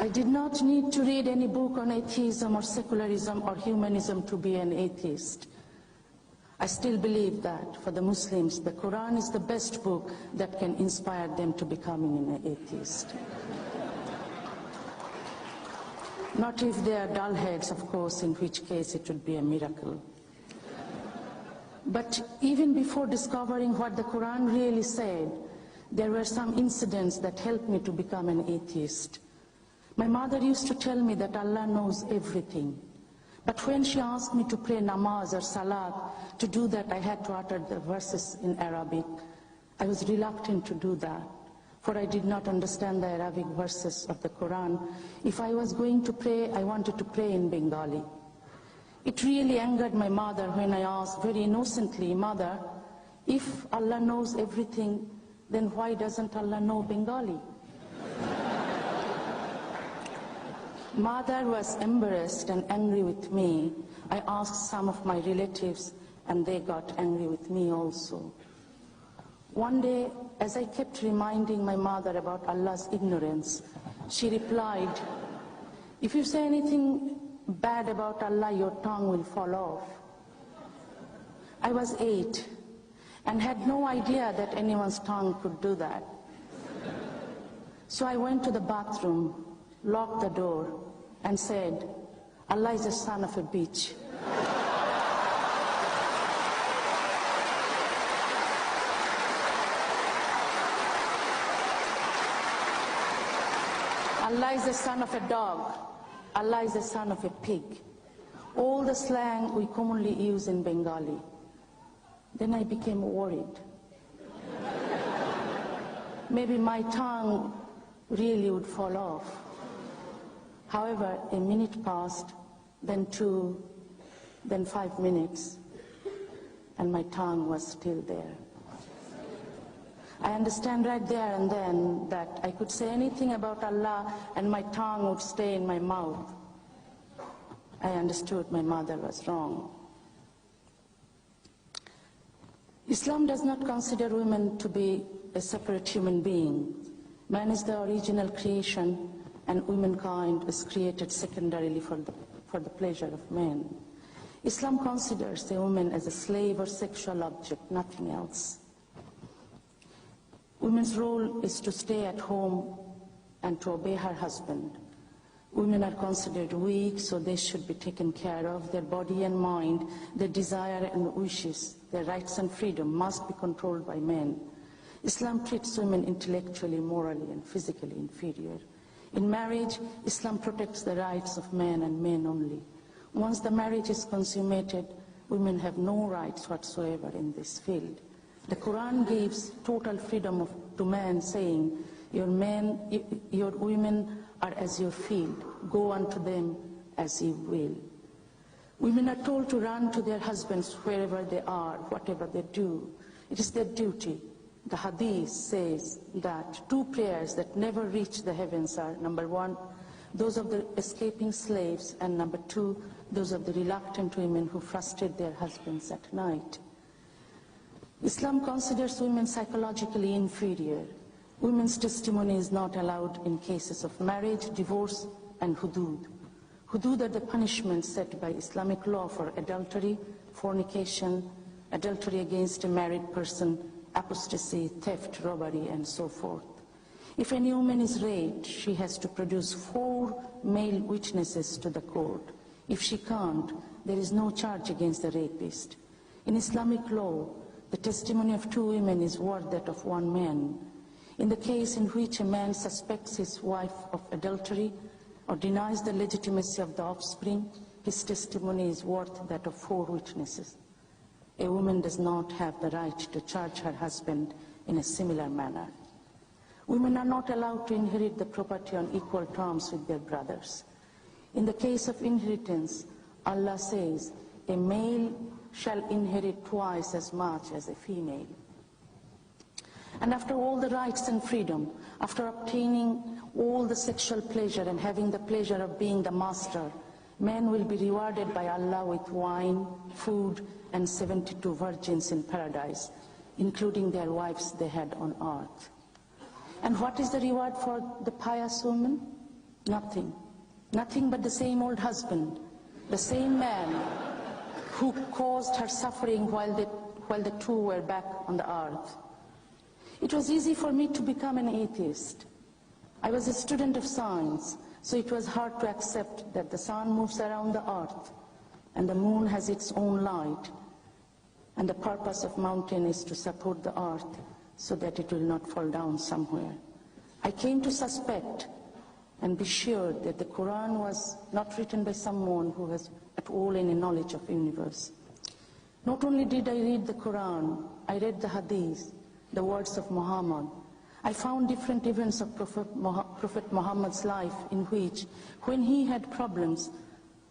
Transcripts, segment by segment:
I did not need to read any book on atheism or secularism or humanism to be an atheist. I still believe that for the Muslims, the Quran is the best book that can inspire them to becoming an atheist. Not if they are dullheads, of course, in which case it would be a miracle. But even before discovering what the Quran really said, there were some incidents that helped me to become an atheist. My mother used to tell me that Allah knows everything. But when she asked me to pray namaz or salat, to do that I had to utter the verses in Arabic. I was reluctant to do that, for I did not understand the Arabic verses of the Quran. If I was going to pray, I wanted to pray in Bengali. It really angered my mother when I asked very innocently, Mother, if Allah knows everything, then why doesn't Allah know Bengali? Mother was embarrassed and angry with me. I asked some of my relatives and they got angry with me also. One day, as I kept reminding my mother about Allah's ignorance, she replied, if you say anything bad about Allah, your tongue will fall off. I was 8 and had no idea that anyone's tongue could do that. So I went to the bathroom, locked the door, and said, Allah is the son of a bitch. Allah is the son of a dog. Allah is the son of a pig. All the slang we commonly use in Bengali. Then I became worried. Maybe my tongue really would fall off. However, a minute passed, then 2, then 5 minutes, and my tongue was still there. I understand right there and then that I could say anything about Allah and my tongue would stay in my mouth. I understood my mother was wrong. Islam does not consider women to be a separate human being. Man is the original creation, and womankind is created secondarily for the pleasure of men. Islam considers a woman as a slave or sexual object, nothing else. Women's role is to stay at home and to obey her husband. Women are considered weak, so they should be taken care of. Their body and mind, their desire and wishes, their rights and freedom must be controlled by men. Islam treats women intellectually, morally, and physically inferior. In marriage, Islam protects the rights of men and men only. Once the marriage is consummated, women have no rights whatsoever in this field. The Quran gives total freedom to men, saying, your women are as your field. Go unto them as you will. Women are told to run to their husbands wherever they are, whatever they do. It is their duty. The Hadith says that 2 prayers that never reach the heavens are, number 1, those of the escaping slaves, and number 2, those of the reluctant women who frustrate their husbands at night. Islam considers women psychologically inferior. Women's testimony is not allowed in cases of marriage, divorce, and hudud. Hudud are the punishments set by Islamic law for adultery, fornication, adultery against a married person, apostasy, theft, robbery, and so forth. If any woman is raped, she has to produce 4 male witnesses to the court. If she can't, there is no charge against the rapist. In Islamic law, the testimony of 2 women is worth that of 1 man. In the case in which a man suspects his wife of adultery or denies the legitimacy of the offspring, his testimony is worth that of 4 witnesses. A woman does not have the right to charge her husband in a similar manner. Women are not allowed to inherit the property on equal terms with their brothers. In the case of inheritance, Allah says, a male shall inherit twice as much as a female. And after all the rights and freedom, after obtaining all the sexual pleasure and having the pleasure of being the master, men will be rewarded by Allah with wine, food, and 72 virgins in paradise, including their wives they had on earth. And what is the reward for the pious woman? Nothing. Nothing but the same old husband, the same man who caused her suffering while the two were back on the earth. It was easy for me to become an atheist. I was a student of science, so it was hard to accept that the sun moves around the earth and the moon has its own light, and the purpose of mountain is to support the earth so that it will not fall down somewhere. I came to suspect and be sure that the Quran was not written by someone who has at all any knowledge of the universe. Not only did I read the Quran, I read the Hadith, the words of Muhammad. I found different events of Prophet Muhammad's life in which, when he had problems,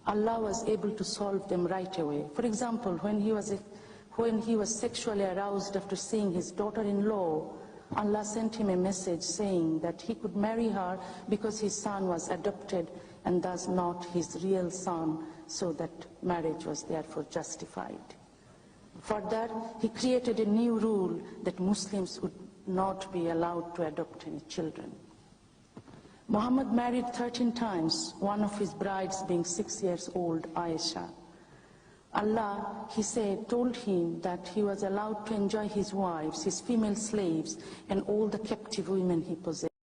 Allah was able to solve them right away. For example, when he was sexually aroused after seeing his daughter-in-law, Allah sent him a message saying that he could marry her because his son was adopted and thus not his real son, so that marriage was therefore justified. Further, he created a new rule that Muslims would not be allowed to adopt any children. Muhammad married 13 times, one of his brides being 6 years old, Aisha. Allah, he said, told him that he was allowed to enjoy his wives, his female slaves, and all the captive women he possessed.